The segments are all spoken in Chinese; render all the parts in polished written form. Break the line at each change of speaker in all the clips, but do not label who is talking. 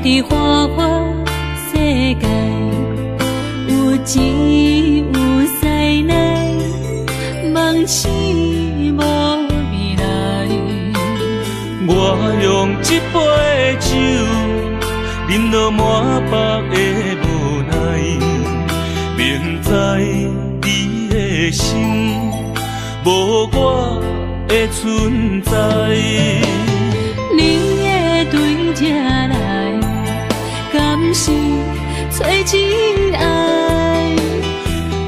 伫花花世界，有钱有犀利，梦醒无未来。
我用一杯酒，饮落满腹的无奈，明知你的心无我的存在。
你的对这来，敢是找真爱？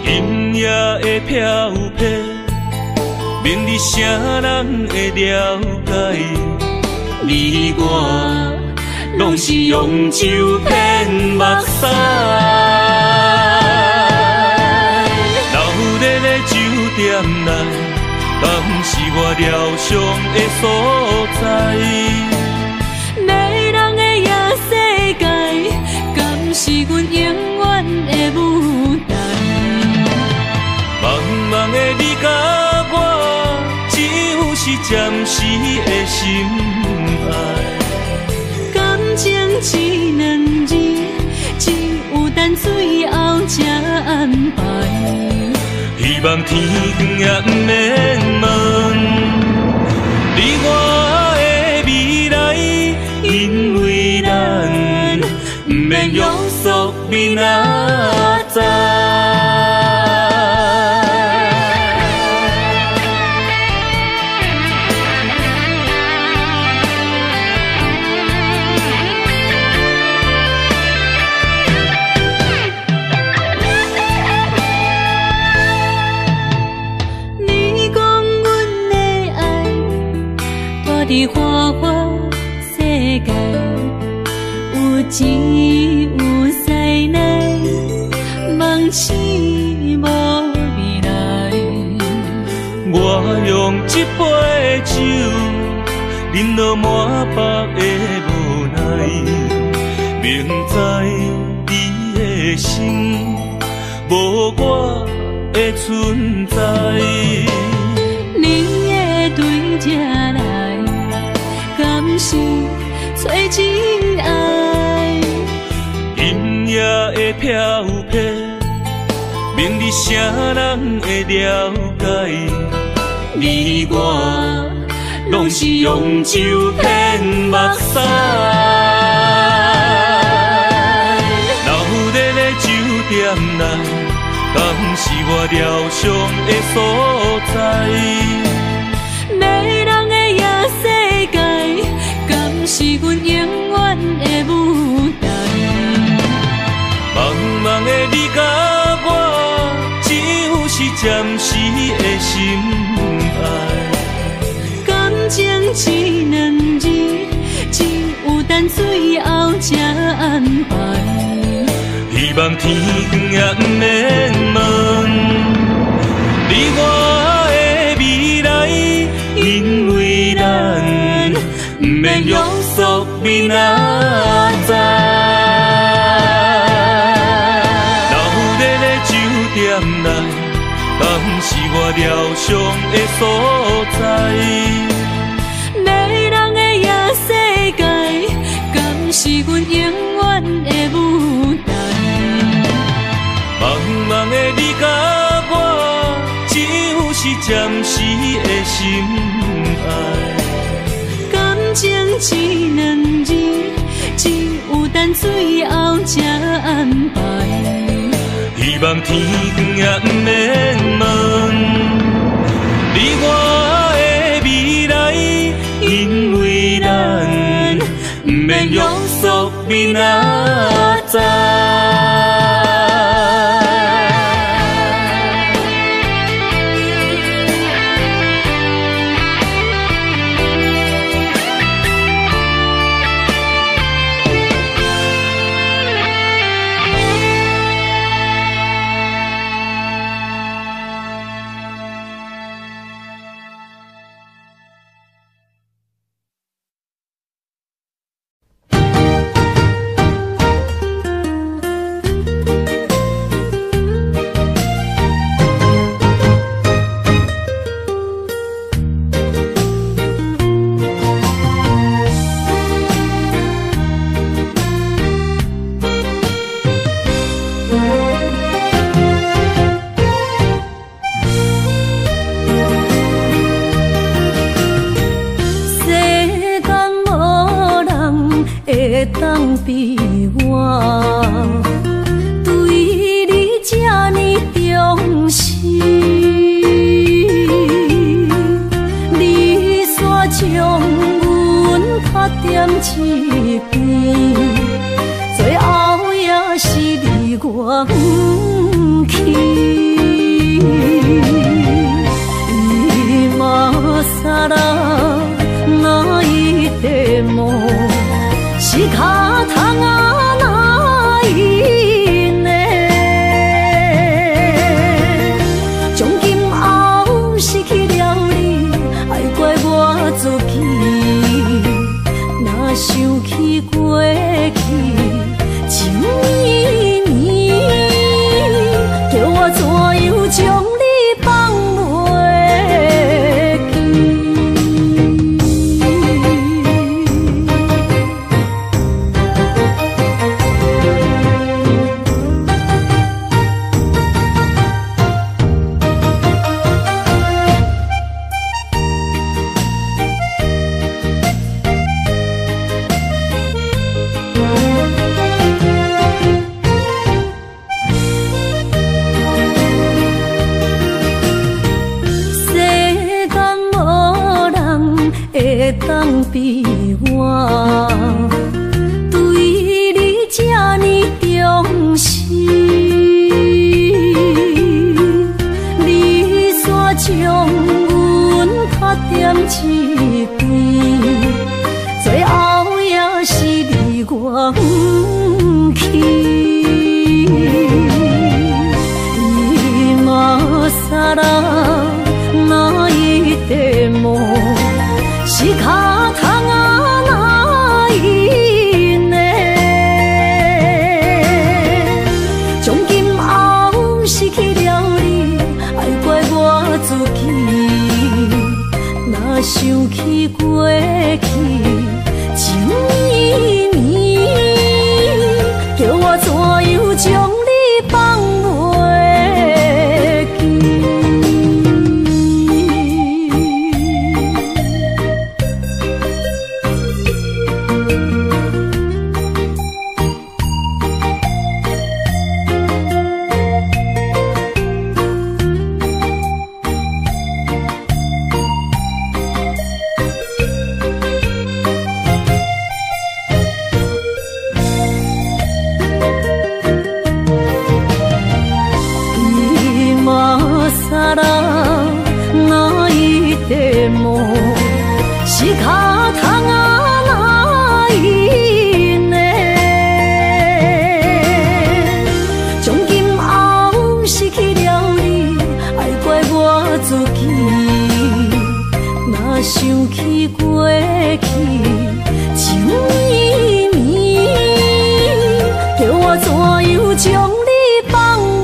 音乐的飘飘，明日谁人会了解？你我拢是用酒骗目屎，流热的酒店内，敢是我疗伤的所在？
迷人的夜世界，敢是阮永远的舞台？
茫茫的你甲我，只有是暂时的心爱。
感情只两字，只有等最后才安排。
希望天光也不免问你我的未来，因为咱不免约束明仔载。伫花花世界，有钱有犀利，梦醒无未来。我用一杯酒，饮落满腹的无奈，明知你的心无我的存在。
你的对这来，敢是找真爱？
音乐的飘飘，明日谁人会了解？你我拢是用酒骗目屎，流热的酒店内，敢是我疗伤的所在？
迷人的夜世界，敢是阮永远的舞台？
茫茫的你甲我，只有是暂时的心爱。
感情只两字，只有等最后才安排。
希望天光也不免问你我的未来，因为咱不免约束明仔载。流热的酒店内，敢是我疗伤的所在？
迷人的夜世界，敢是阮永远的舞台？
茫茫的你甲我，只有是暂时的心爱。
感情只两字，只有等最后才安排。
希望天光也不免问你我的未来，因为咱不免约束明仔载。
会当比我对你这呢重视？你煞将阮拍点一边，最后也是离我不去。今ら泣いても仕方がないね。从今后失去了你，爱怪我自己。若想起过去，情绵绵，叫我怎样将你放袂？当比我对你这呢重视，你煞将阮拍点一边，最后也是离我不去。今さら泣いても仕方がないね。从今后失去了你，爱怪我自己。若想起过去，情绵绵，叫我怎样将你放袂记？仕方がないね。从今后失去了你，爱怪我自己。若想起过去，情绵绵，叫我怎样将你放袂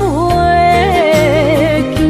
记？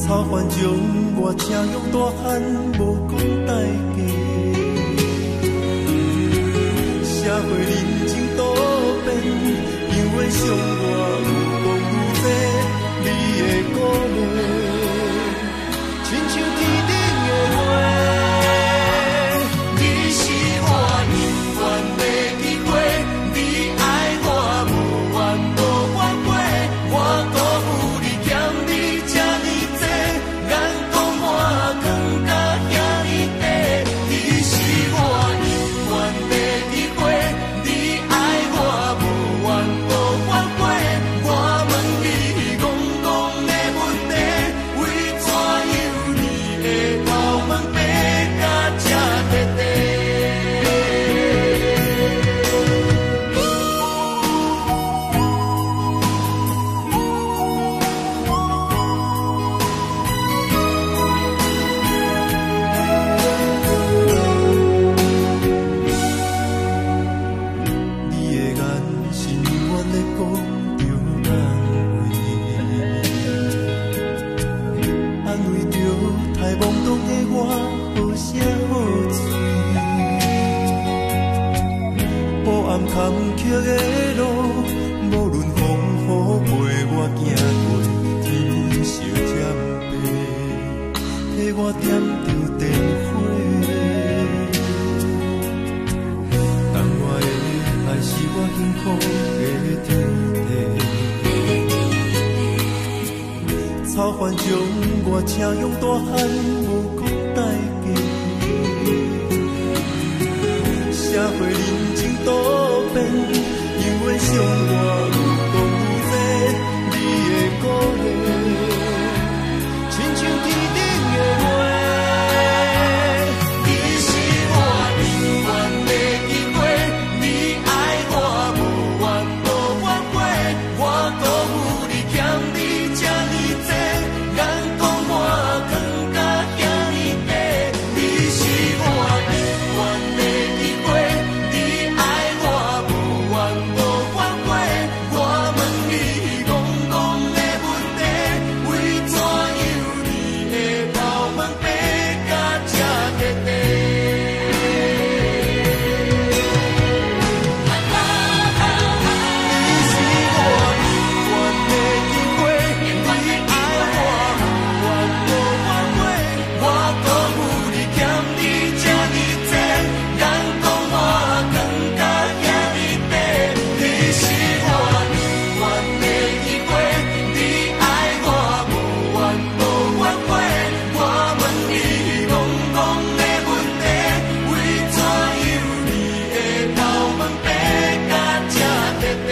草原将我车用大汉，无讲代价。会人情多变，因为相我有讲有多，你的鼓励，亲像天顶的花。你是我永远的机会，你爱我无怨无反悔，我辜负你欠你这呢多，眼光我更加遐呢多。你是我永远的机会，你爱我无怨无反悔，我问你戆戆的问题，为怎样你会头毛白甲这地地？你的眼是永远在讲着安慰着太懵懂的我，好声好嘴。黑暗坎坷的路，无论风雨陪我行过，天色渐白，替我点着灯火。当我的爱是我幸福的天地，草原将我请用大汉，无讲代价。社会人情多变，因为相我有讲有多，你的鼓励，亲像天顶的花。你是我永远的机会，你爱我无怨无反悔，我辜负你欠你这呢多，眼光我更加遐呢多。你是我永远的机会，你爱我无怨无反悔，我问你戆戆的问题，为怎样你会头毛白甲这地地？你是我永远的机会，你爱我无怨无反悔，我辜负你欠你这呢多，眼光我更加遐呢多。你是我永远的机会，你爱我无怨无反悔，我问你戆戆的问题，为怎样你会头毛白甲这地地？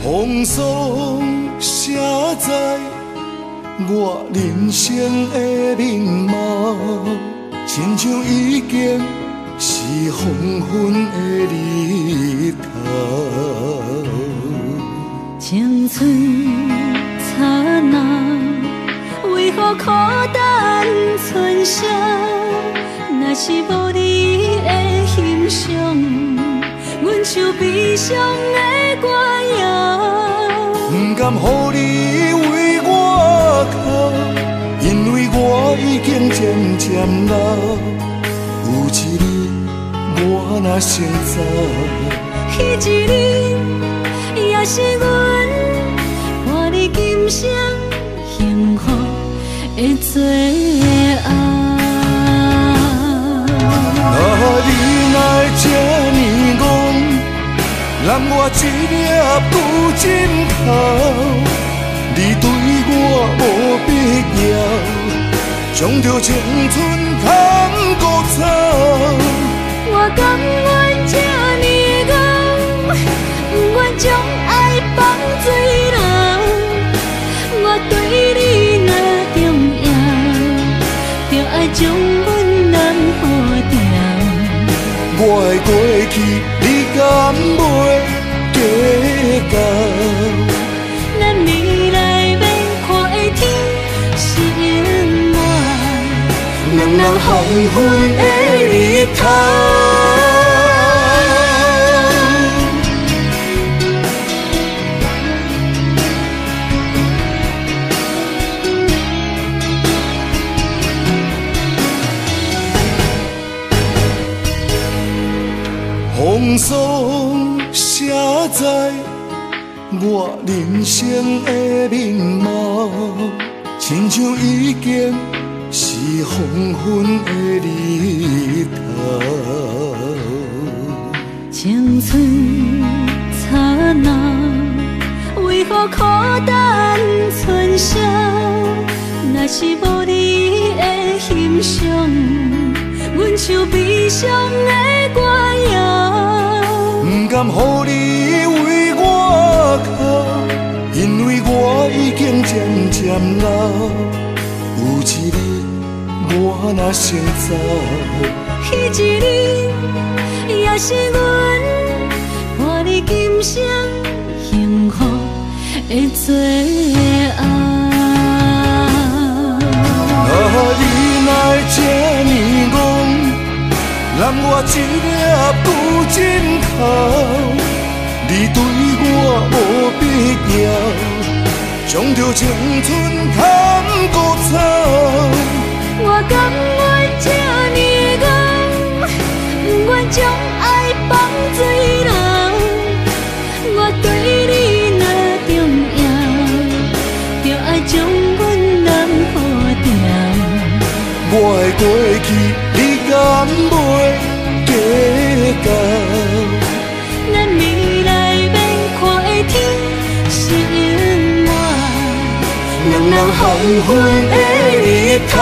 风霜写在我人生的面貌，亲像已经是黄昏的日头。
青春刹那，为何孤单存剩？若是无你的欣赏，阮就悲伤的歌谣。
不甘予你为我哭，因为我已经渐渐老。有一日我若先走，
彼一日也是阮看你今生幸福的最后。
你若这呢戆，揽我一粒不枕头，你对我无必要，将着青春通割草。
我甘愿这呢将爱放水流，我对你若重要，就爱将阮人付掉。
我的过去，你敢袂计较？
咱未来免看的天是永远，人人黄昏的日头。
风霜写在我人生的面貌，亲像已经是黄昏的日头。
青春刹那，为何孤单春宵？若是无你的欣赏，阮像悲伤的歌谣。
不甘予你为我哭，因为我已经渐渐老。有一日我若先走，
彼一日也是阮伴你今生幸福的最后。
啊，你哪会这呢戆？揽我一粒旧枕头，你对我无必要，将着青春贪孤草。
我甘愿这呢戆，不愿将爱放水流。我对你若重要，就爱将阮人付掉。
我的过去，你敢袂计较？
咱未来免看的天是永远，人人黄昏的日头。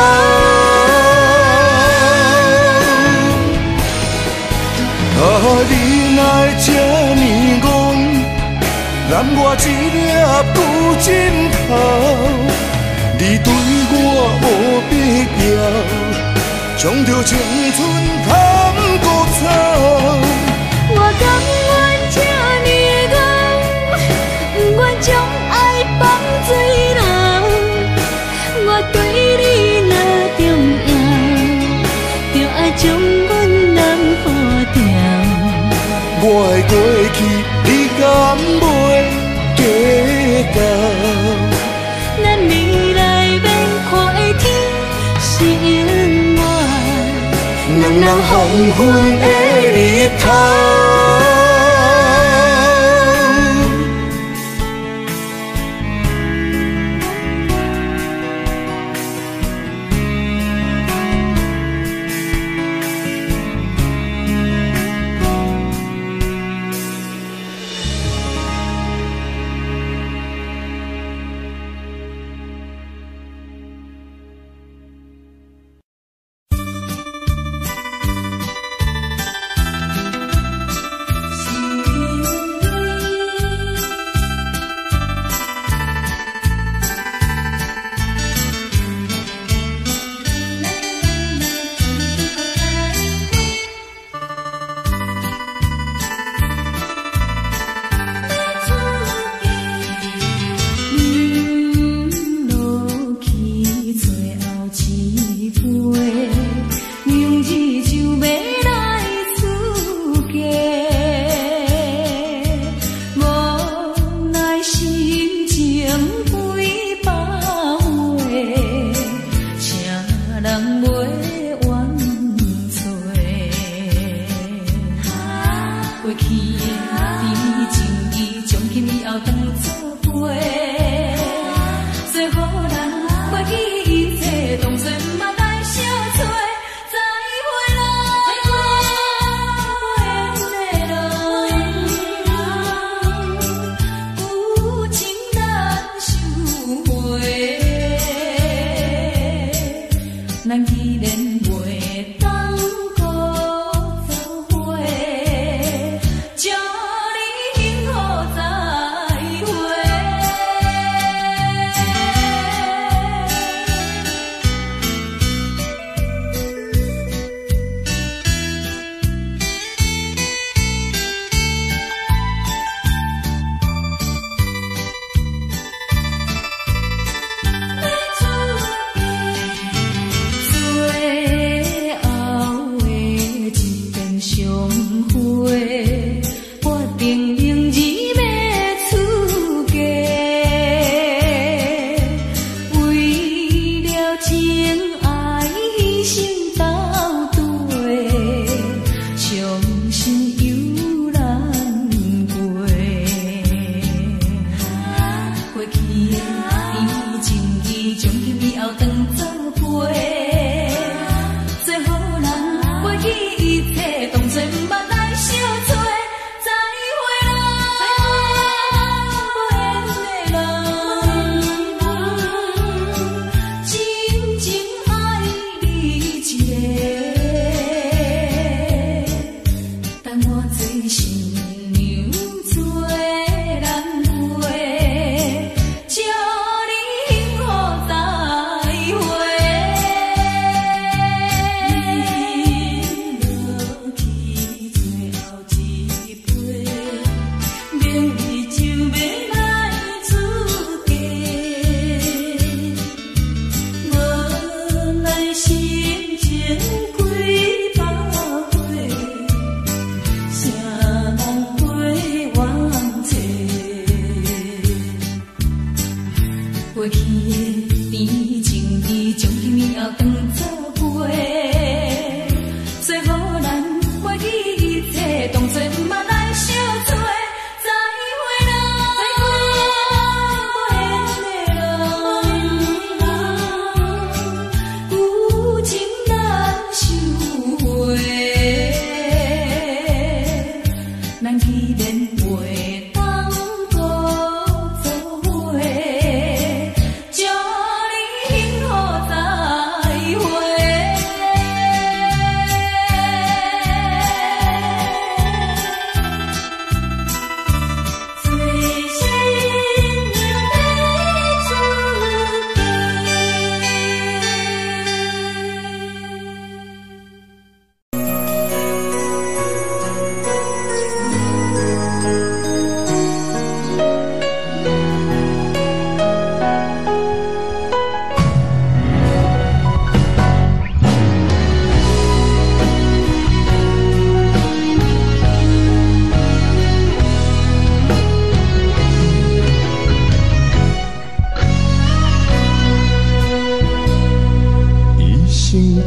啊，你哪会这呢戆？揽我一粒旧枕头，你对我无必要，将着青春贪孤草。
我甘愿这呢戆，不愿将爱放水流。我对你若重要，就爱将阮人付掉。
我的过去，你敢袂计较？
咱未来免看的天是永远，人人黄昏的日头。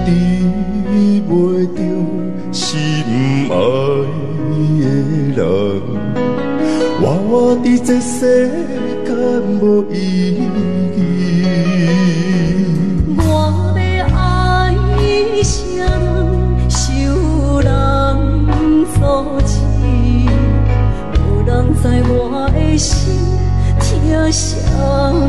治袂着心爱的人，活伫这世间无意义。
我要爱啥人，受人所欺，无人知我的心疼啥物。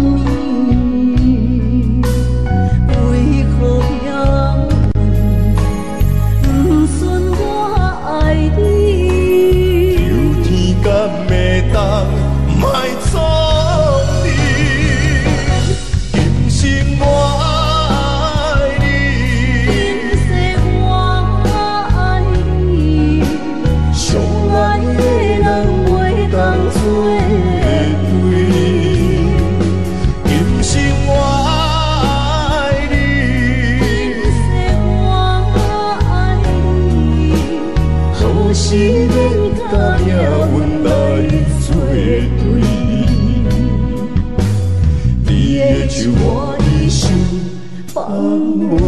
我的手放袂开。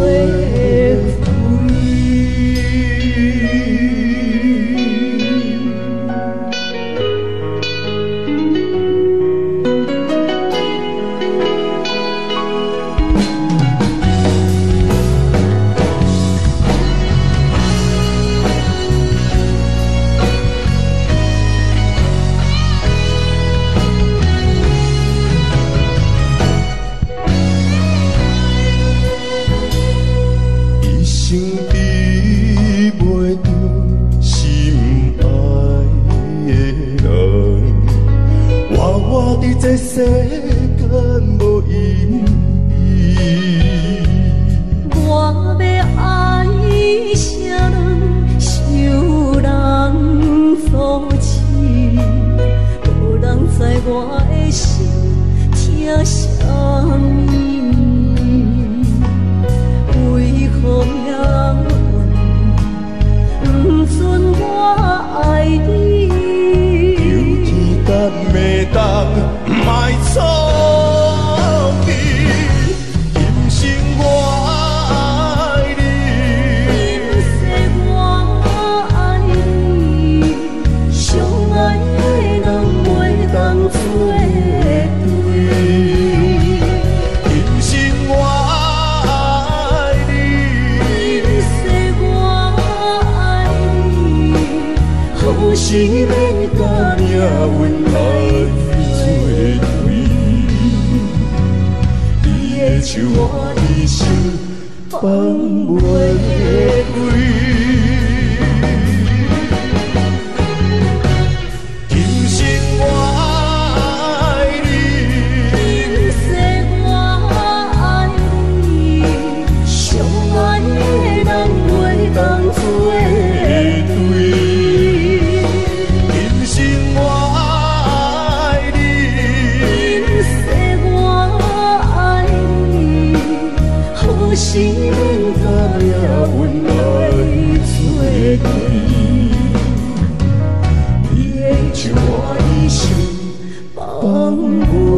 这世间无意义，我要爱啥人，受人所欺，无人知我的心疼啥物，为何命运不准我爱你？
有天敢会当？卖错你，今生我爱你，
今世我爱你，相爱的人袂当做对。
今生我爱你，
今世我爱你，好是免甲命运来。
手我的心放袂开，今生我爱你，
今世我爱你，相爱的人袂当做对。
今生我爱你，
今世我爱你。是免甲命运来作对，你的手我的心放袂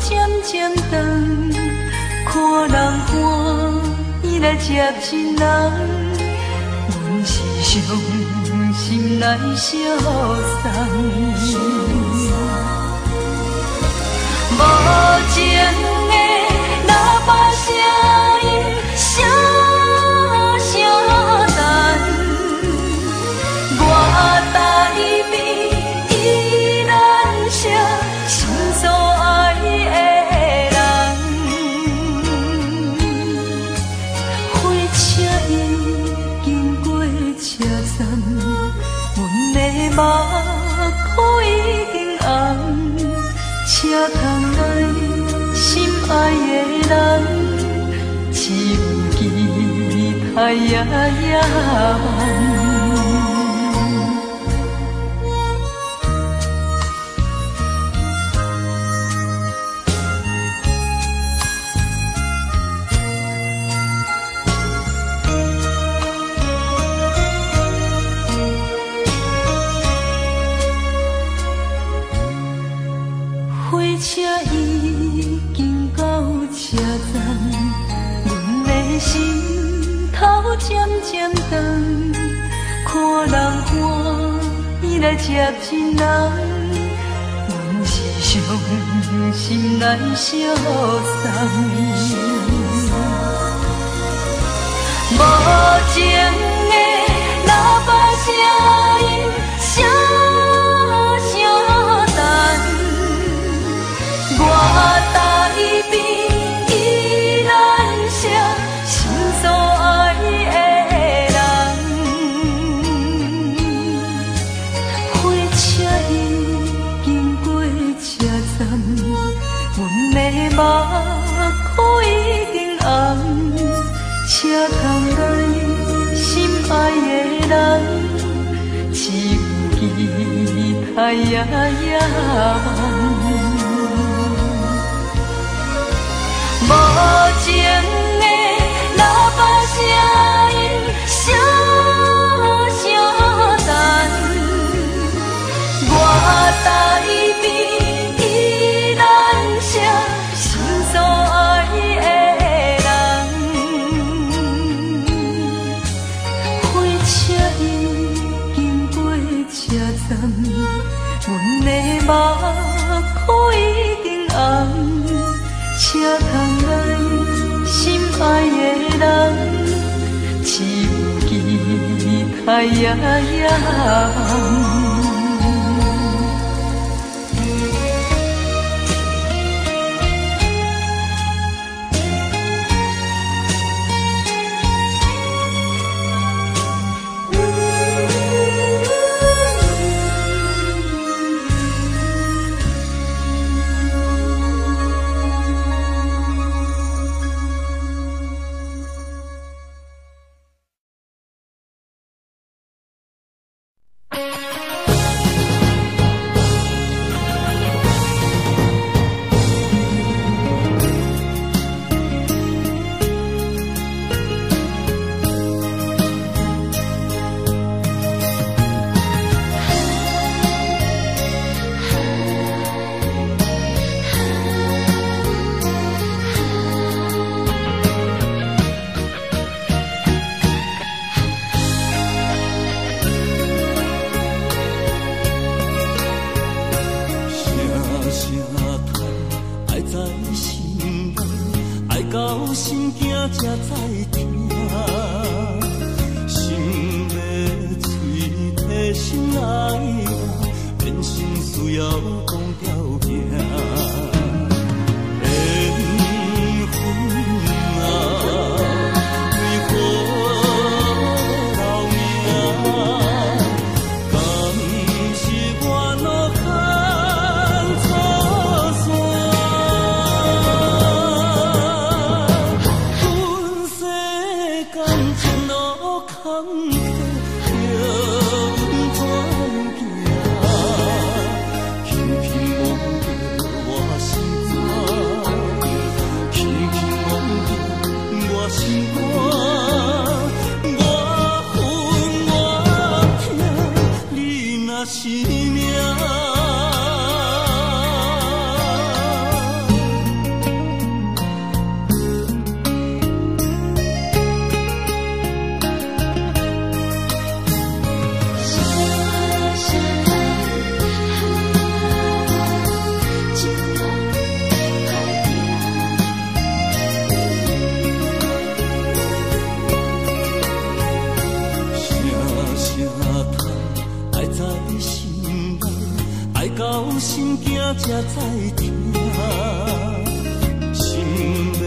渐渐长，看人欢喜来接亲人，阮是伤心来相送。无情的喇叭声音，声声淡，我台边依然写心所爱的人。火车已经过车站，阮的目眶已经红。车窗内心爱的人，只有期待夜夜梦。火车已经到车站，阮的心头渐渐长，看人欢喜来接亲人，阮是伤心来相送。无情的喇叭声音，声声淡。我台边依然写心所爱的人，火车已经过车站，阮的目眶已经红，车窗内心爱的人，只有期待夜夜梦。无情的喇叭声音，声声淡，我台边依然写心所爱的人。火车已经过车站，阮的目眶已经红。车窗内心爱的人，只有期待夜夜梦。
才知听，心要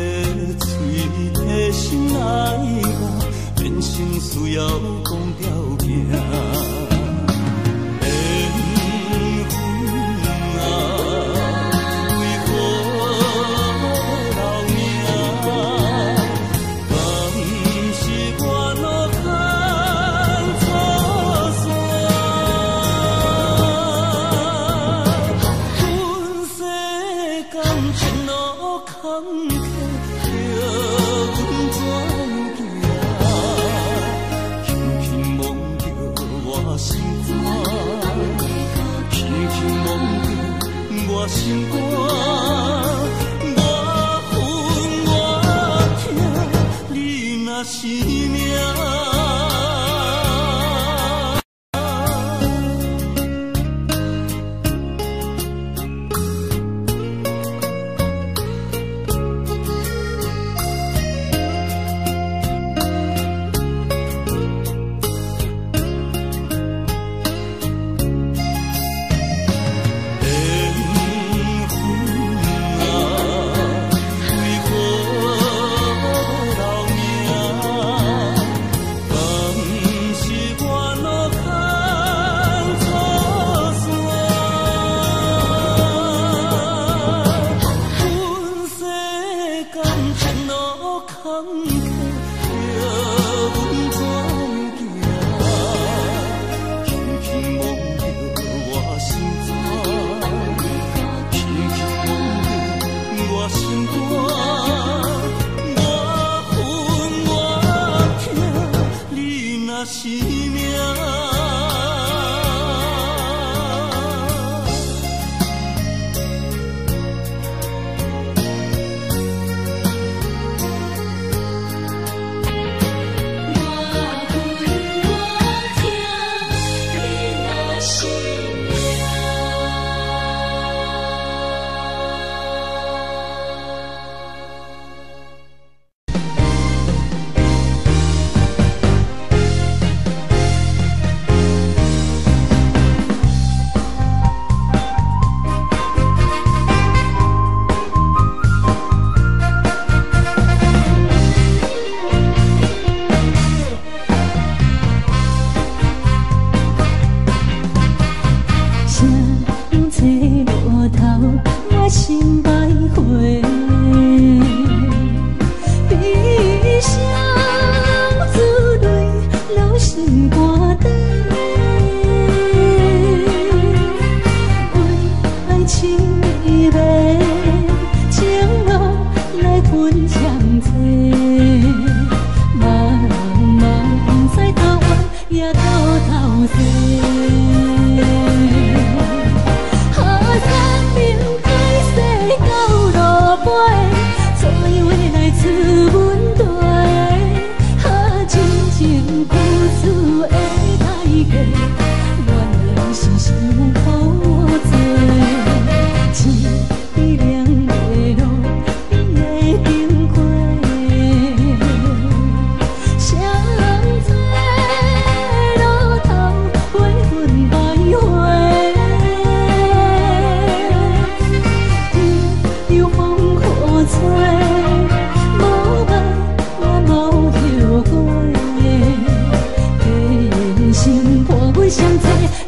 嘴提心爱我，人生需要讲条件。心肝，我恨我痛，你若是命。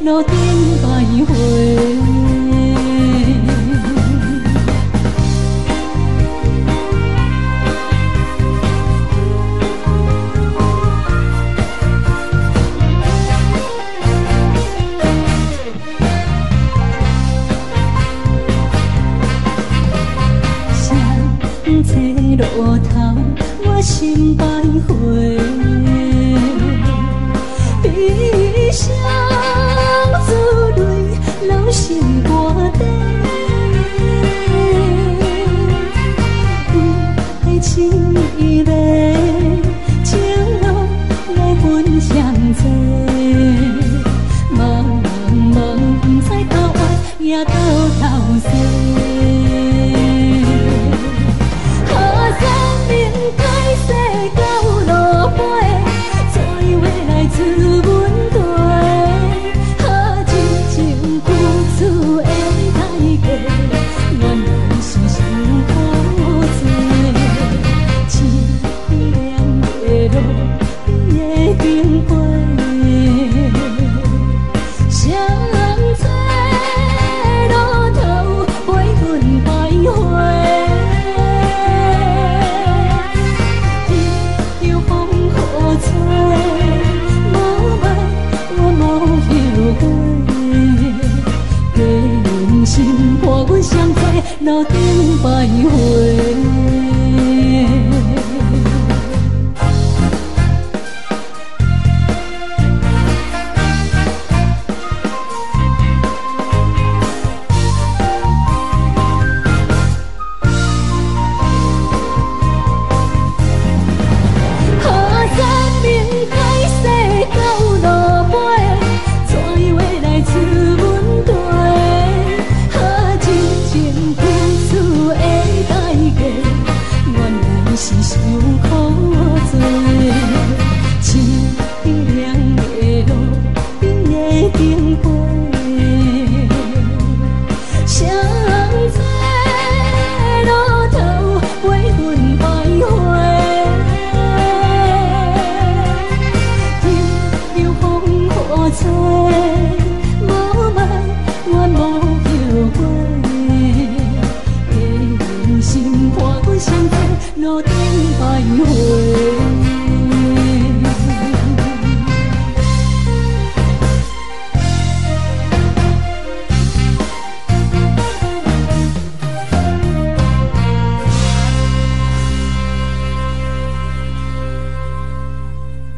路顶徘徊。相册路头，我心徘徊。 悲伤珠泪流心肝底，爱情意味，情路来分相济，茫茫不知到歪也到头西。 何生命改世到路。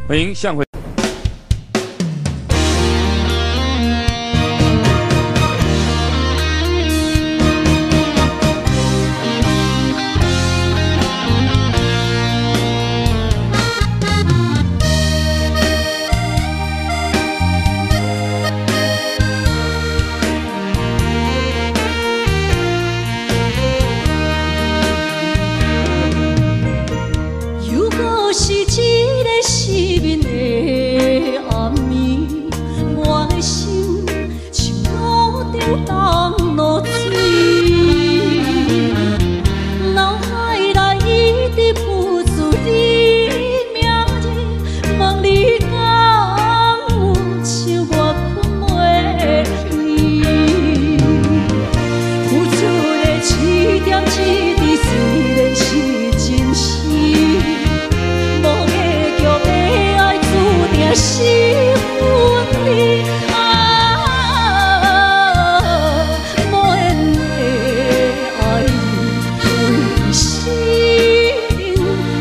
欢迎向回。
如果是一个失眠的暗暝，我的心像路顶重落水，脑海内一直浮出你名字，问你敢有像我困袂去？付出的一点一滴，虽然是真实。是分离啊，无缘的爱你，为心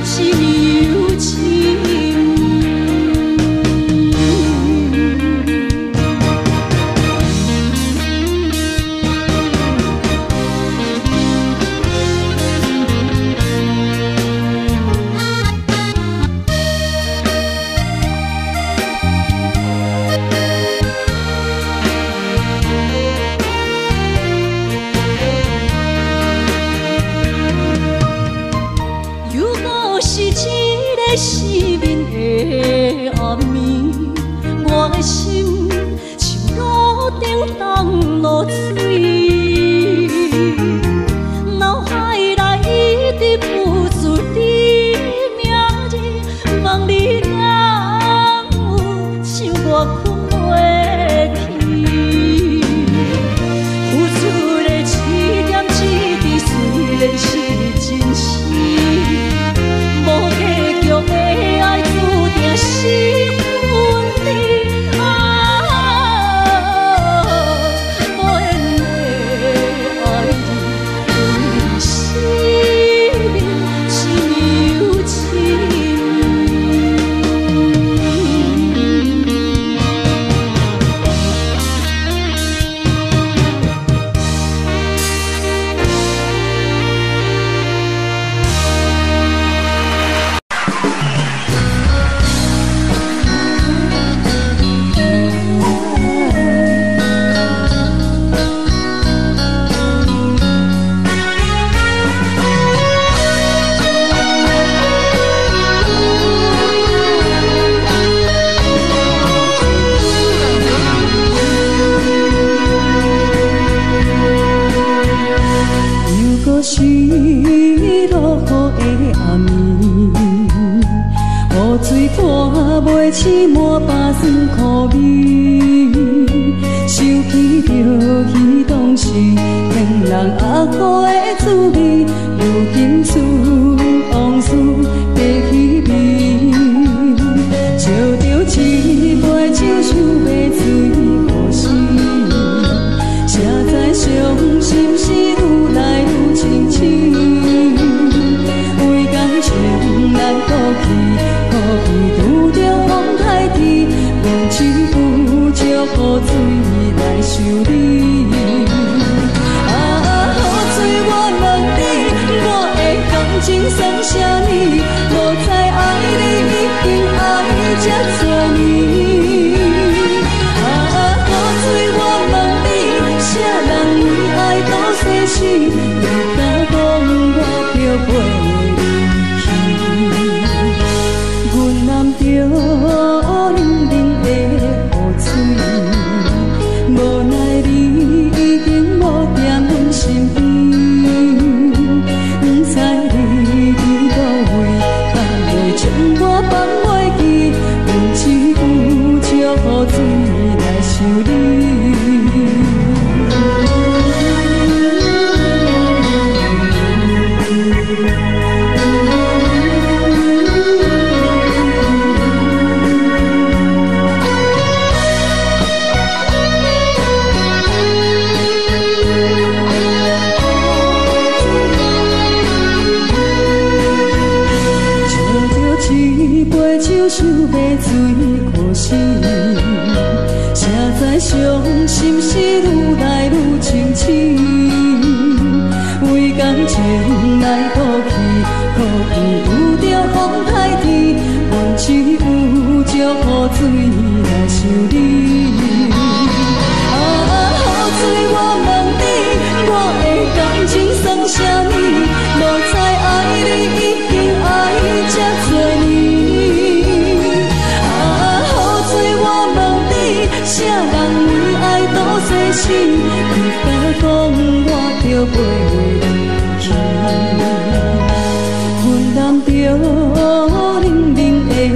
是有情。失眠的暗暝，我的心像路顶重落水，脑海内一直浮出你名字，问你敢有像我困袂去？付出的一点一滴，虽然是真实。无结局的爱，注定是分离啊！无缘的爱你，为生命是有情。是落雨的暗暝，雨水看袂起满巴酸苦味，想起着彼当时天人压苦的滋味，如今思往事白稀微，烧着一杯酒想要醉互死，谁知伤心是愈来愈清醒，为感情难过去，可悲拄着风台天，用手扶着雨水来修理。啊，雨水我问你，我的感情算啥呢？无知爱你已经爱这多年。啊，雨水我问你，啥人为爱都死死，你敢讲我漂泊离去？想你。想要水可惜，谁知伤心事愈来愈清醒。为感情来哭泣，可见有着风台天，阮只有祝雨水来想你。雨水，我问你，我的感情算啥物？无知爱你已经爱这多年。啥人为爱多细心？你敢讲我着袂离去？阮淋着冷冷的雨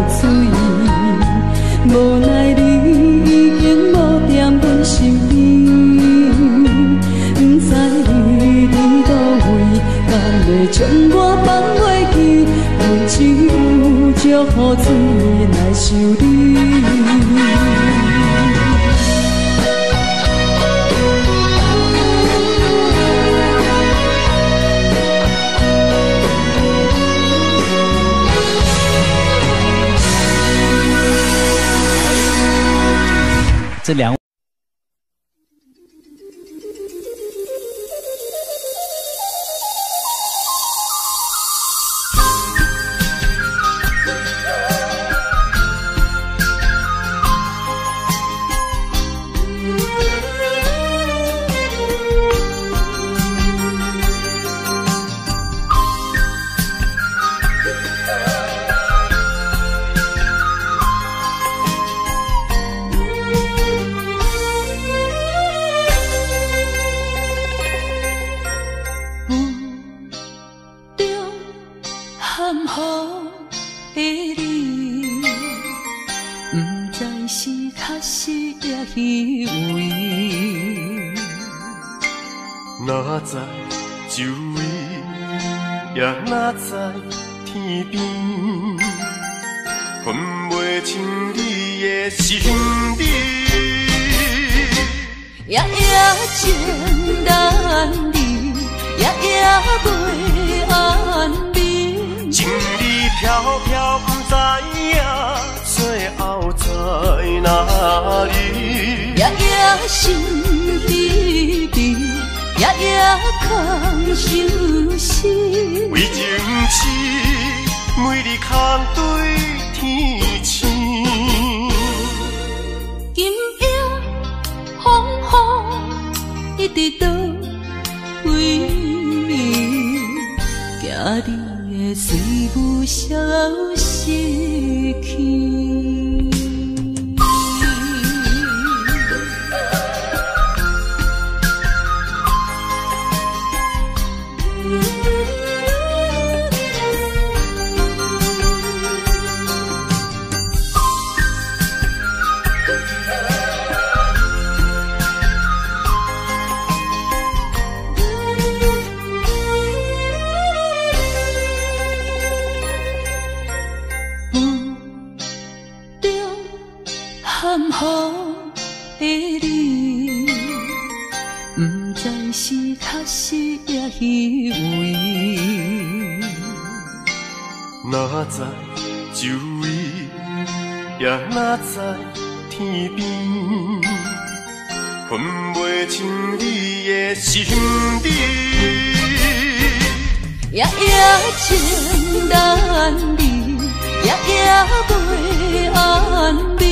水，无奈你已经无踮阮身边。不知你伫倒位，敢会将我放袂记？阮只有祝雨水来想你。
这两
哪知周围，也哪知天边，分袂清你的心理。
夜夜情难离，夜夜袂安眠。
情理飘飘，不知影最后在哪里。
夜夜心悲悲。夜夜空相思，
为情痴，每日空对天星。
今夜风雨一直倒位，惊你的随无消息去。含糊的你，不知是确实也虚伪。
哪知周围，也哪知天边，分袂清你的心理。
夜夜情难离，夜夜袂安眠。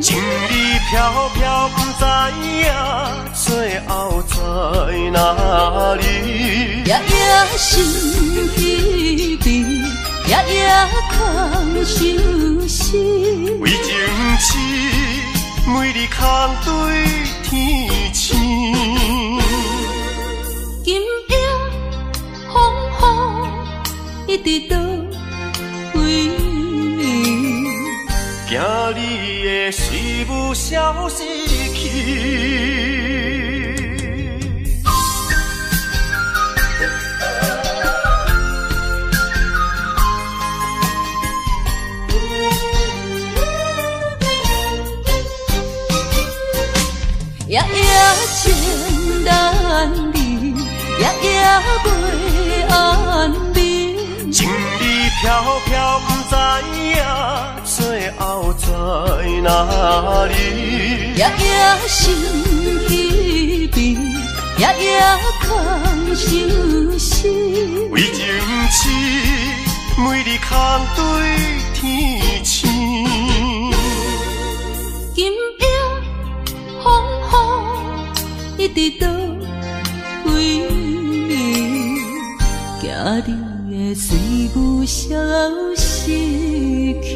情理飘飘，不知影最后在哪里。
夜夜心悲悲，夜夜空相思。
为情痴，每日空对天星。
今夜风雨一直倒位，
惊你的的事物消失去。
夜夜情难离，夜夜袂安眠。
情意飘飘，不知影最后在哪里。
夜夜心稀微，夜夜空相思。
为情痴，每日空对天星。
今夜风雨一直到归暝，行你的随舞消失去。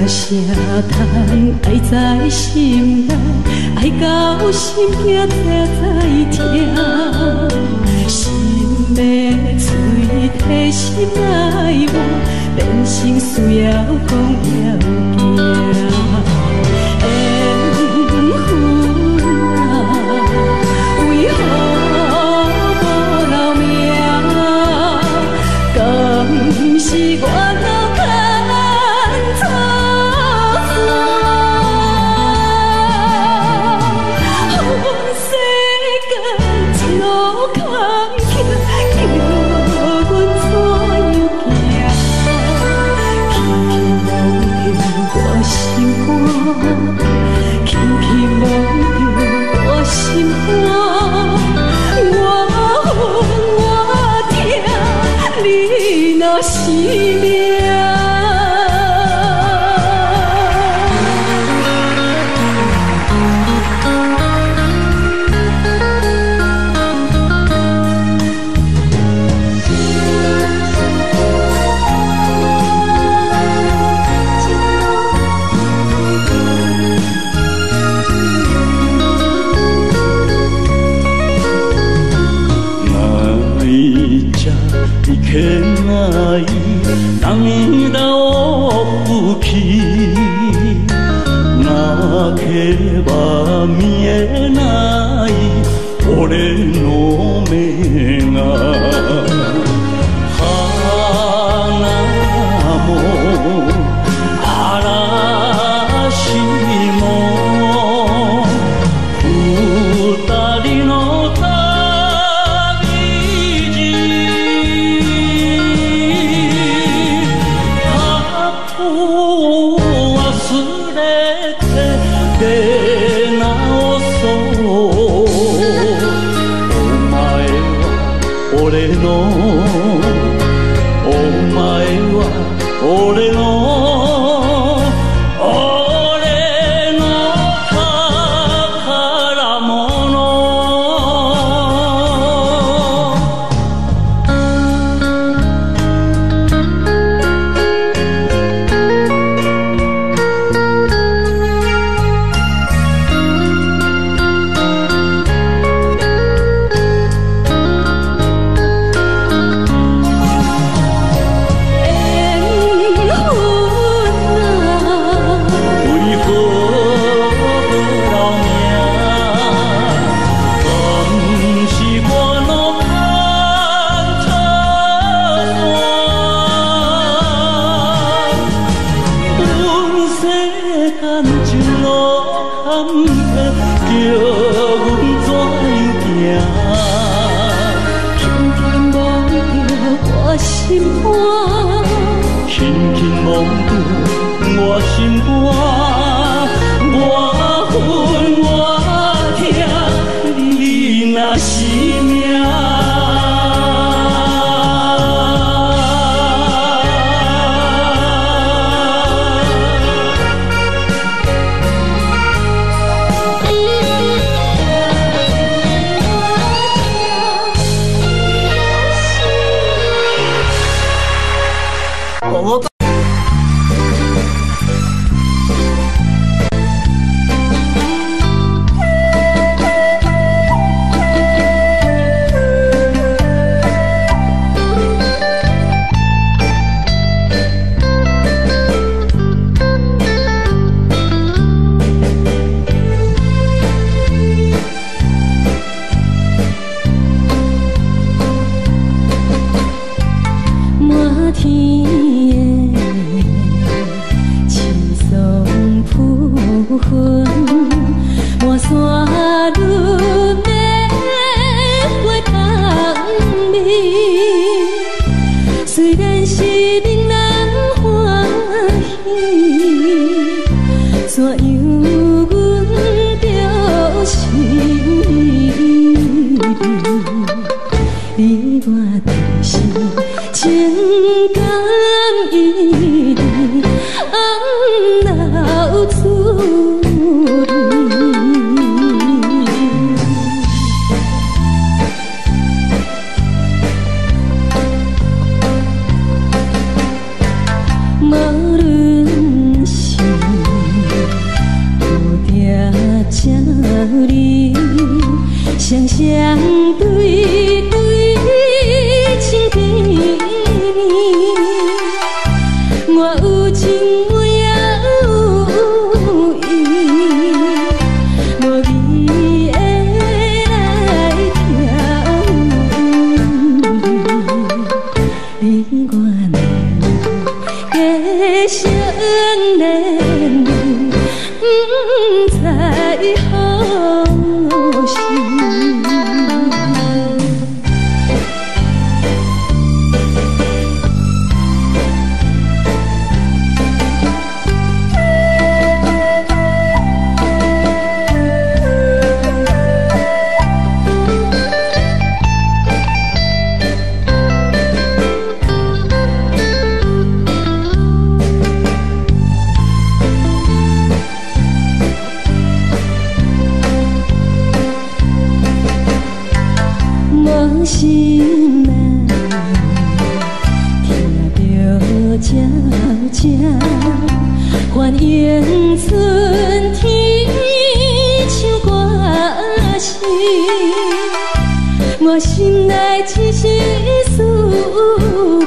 啥叹爱在心内，爱到心惊才知痛。心的嘴替心爱我，变成需要讲要行。缘分啊，为何无留名？敢是我脑壳？是命。心。这里，双双对对情甜蜜。我有情我也有意，无味的来调你我两个相恋路，不知何时。无心难，听着这这欢迎春天唱歌声，我心内只是思慕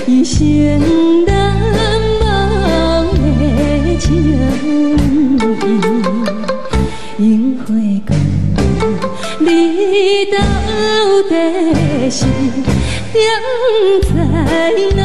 一生难忘的情谊，樱花讲。你到底是踮在哪里？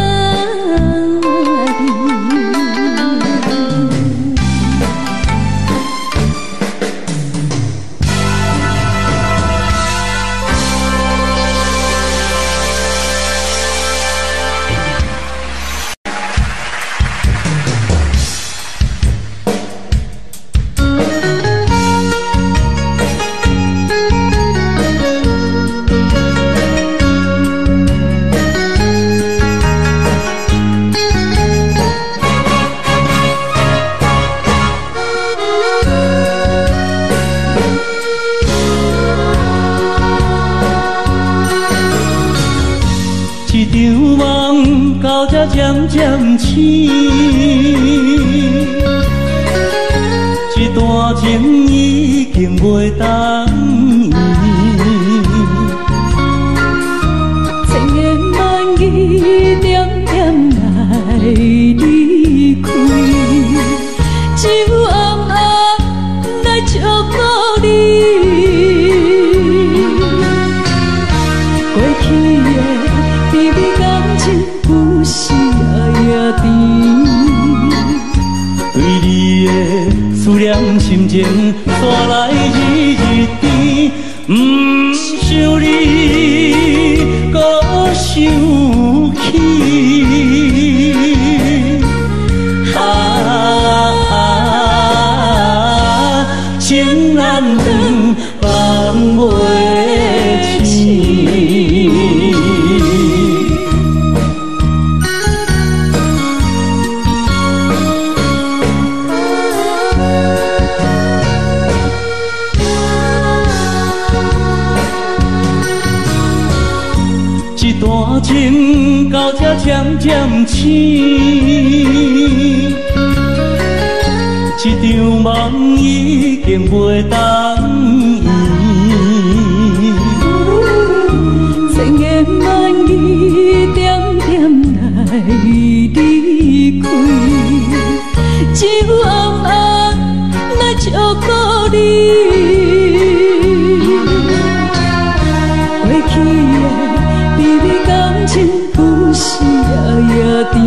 一场梦到这渐渐醒，一段情已经袂当依，
千言万语点点来离开，只有暗暗来祝福你。过去的甜蜜感情有时也甜，
对你的思念心情带来日日甜，不想你搁想起。情难断，放袂清。一段情到这渐渐醒，一场梦已经袂当依。
千言万语点点来离开，只有暗暗来祝福你。过去的甜蜜感情有时也甜，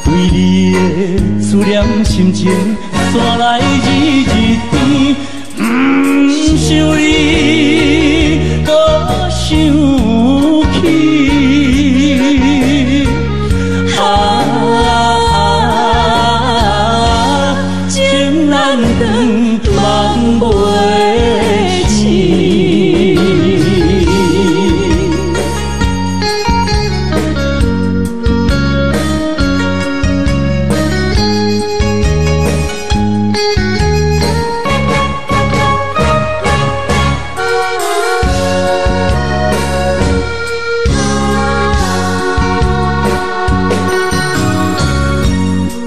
对你的思念心情带来日日甜，不想你搁想起。情难断，梦袂清。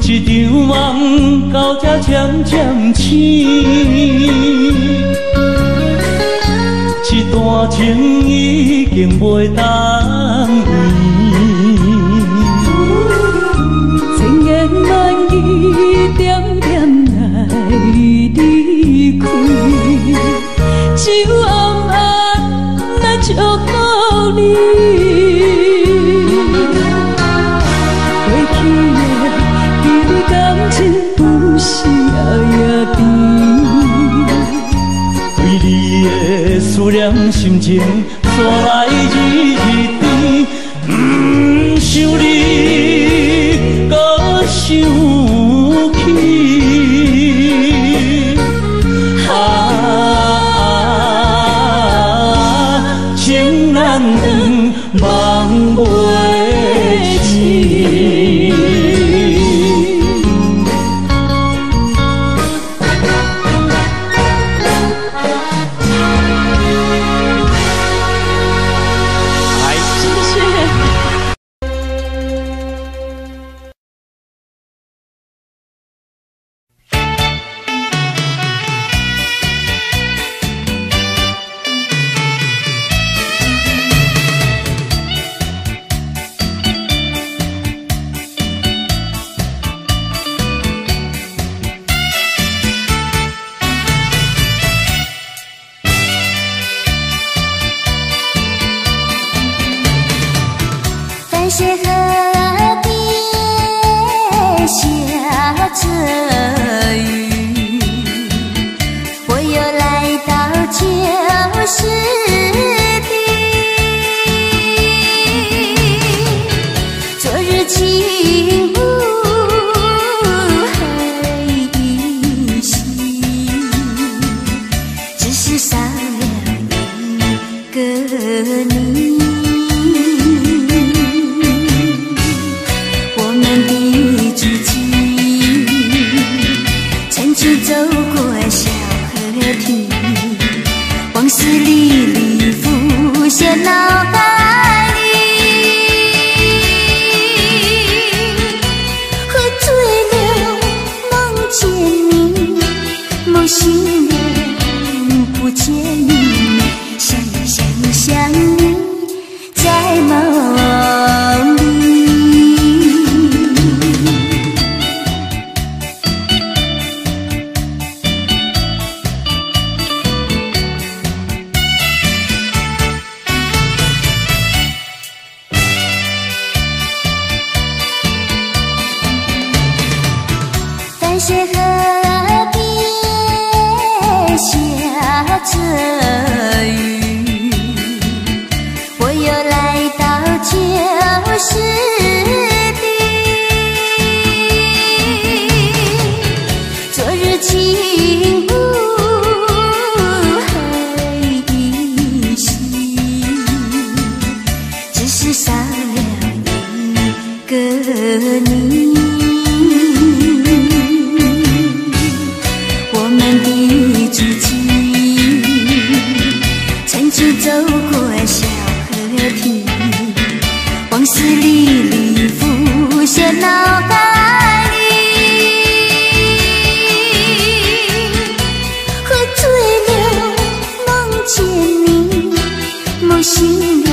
一场梦到才渐渐醒，一段情已经袂当圆。
千言万语点点来离开，只有暗暗来祝福你。过去的彼此感情有时也甜，
为你的思念心情带来日甜，不想你搁想起。情难断，梦袂醒。
繁星河边下着雨，我又来到旧时地，昨日情雾还依稀，只是少了一个你。走过小河堤，往事历历浮现脑海里，喝醉了梦见你，梦醒了不见你，想你在梦里。繁星河边下着雨，我又来到旧时地，昨日情雾还依稀，只是少了一个你。走过小河堤，往事历历浮现脑海里，喝醉了梦见你，梦醒了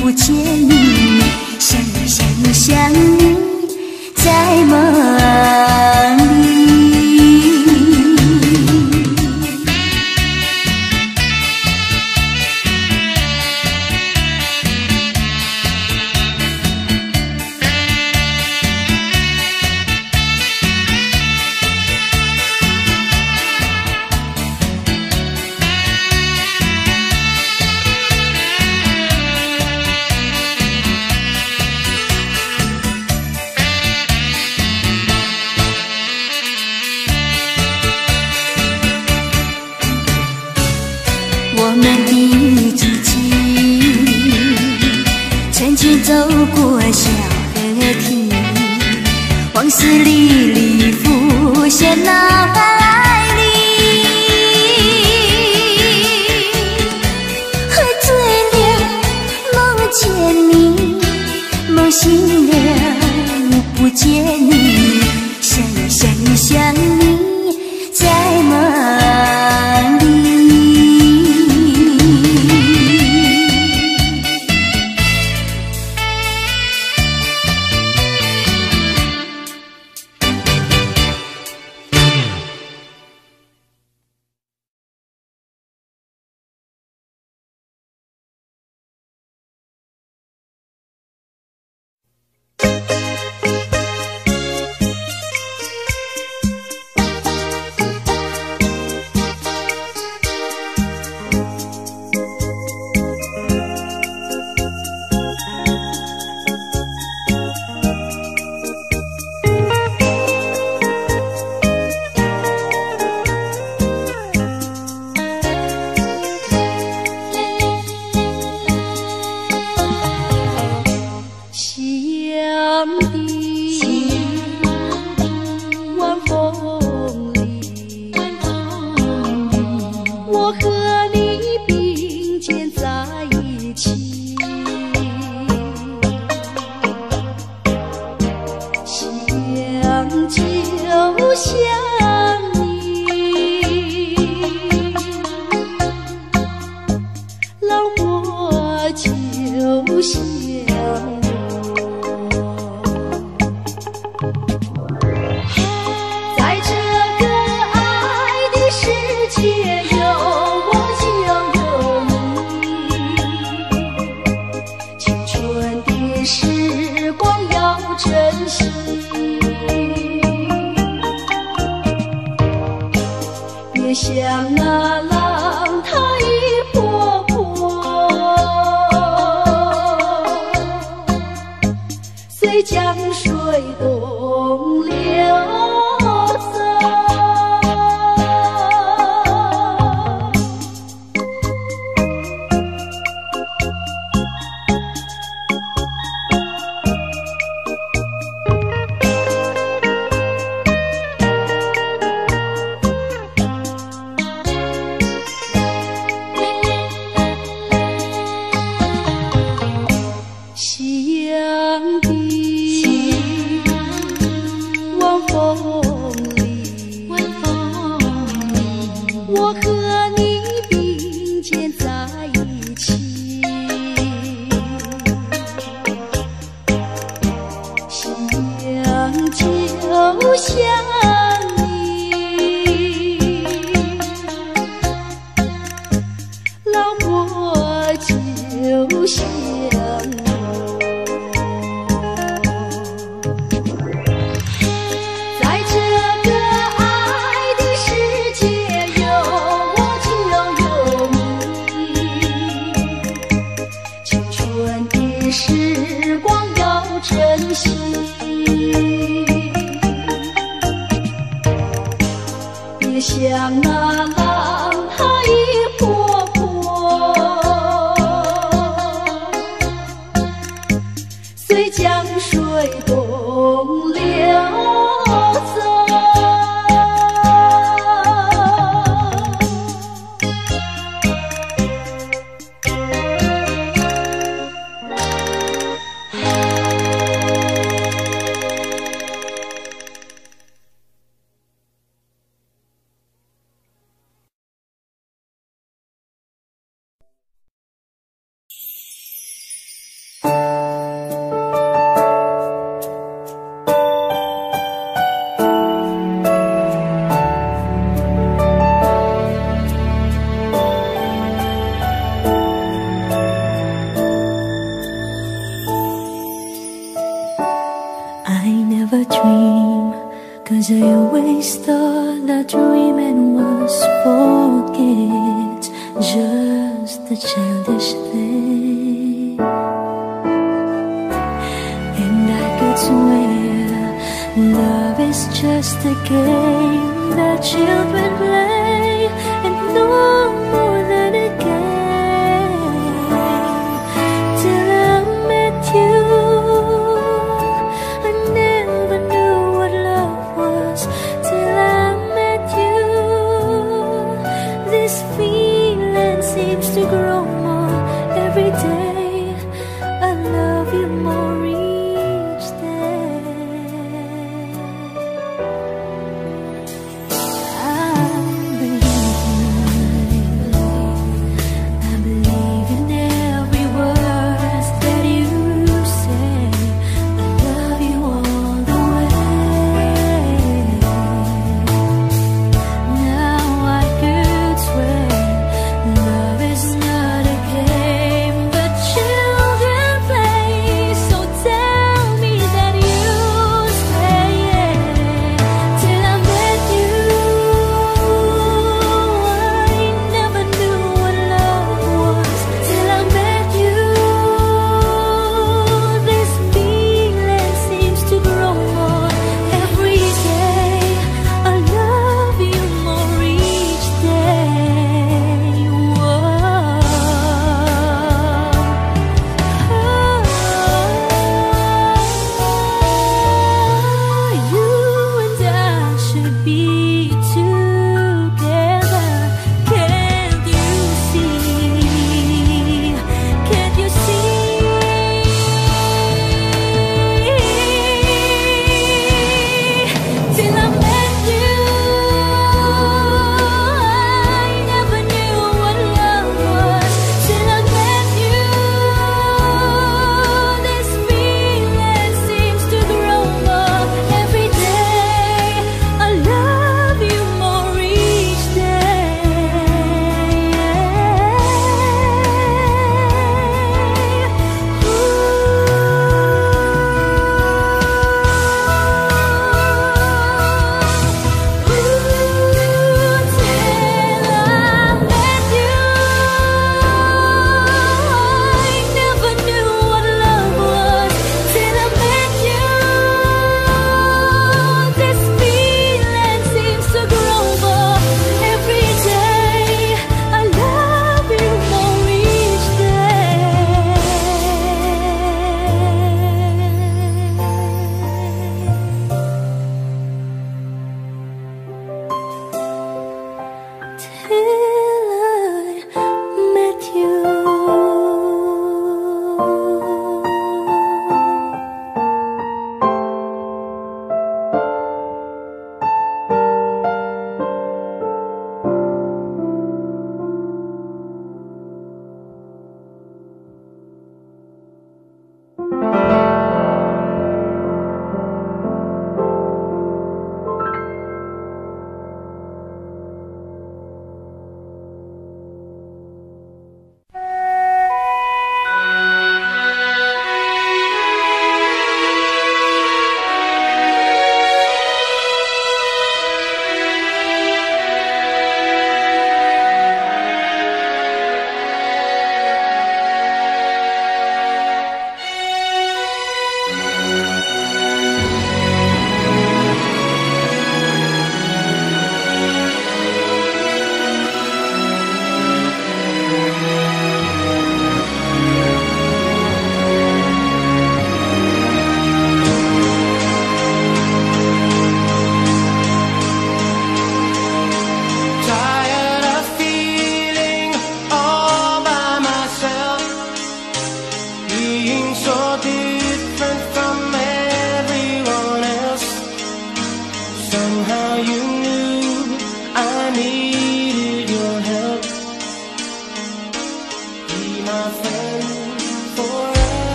不见你，想你在梦里。我们的剧情，曾经走过小河堤，往事历历浮现脑海里，喝醉了梦见你，梦醒了不见你，想想你在梦里。
be together. Can't you see? Can't you see? Till I met you, I never knew what love was. Till I met you, this feeling seems to grow more every day. I love you more each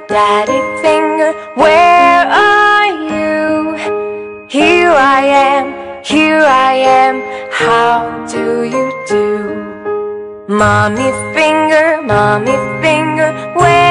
Daddy finger, where are you? Here I am, how do you do? Mommy finger, where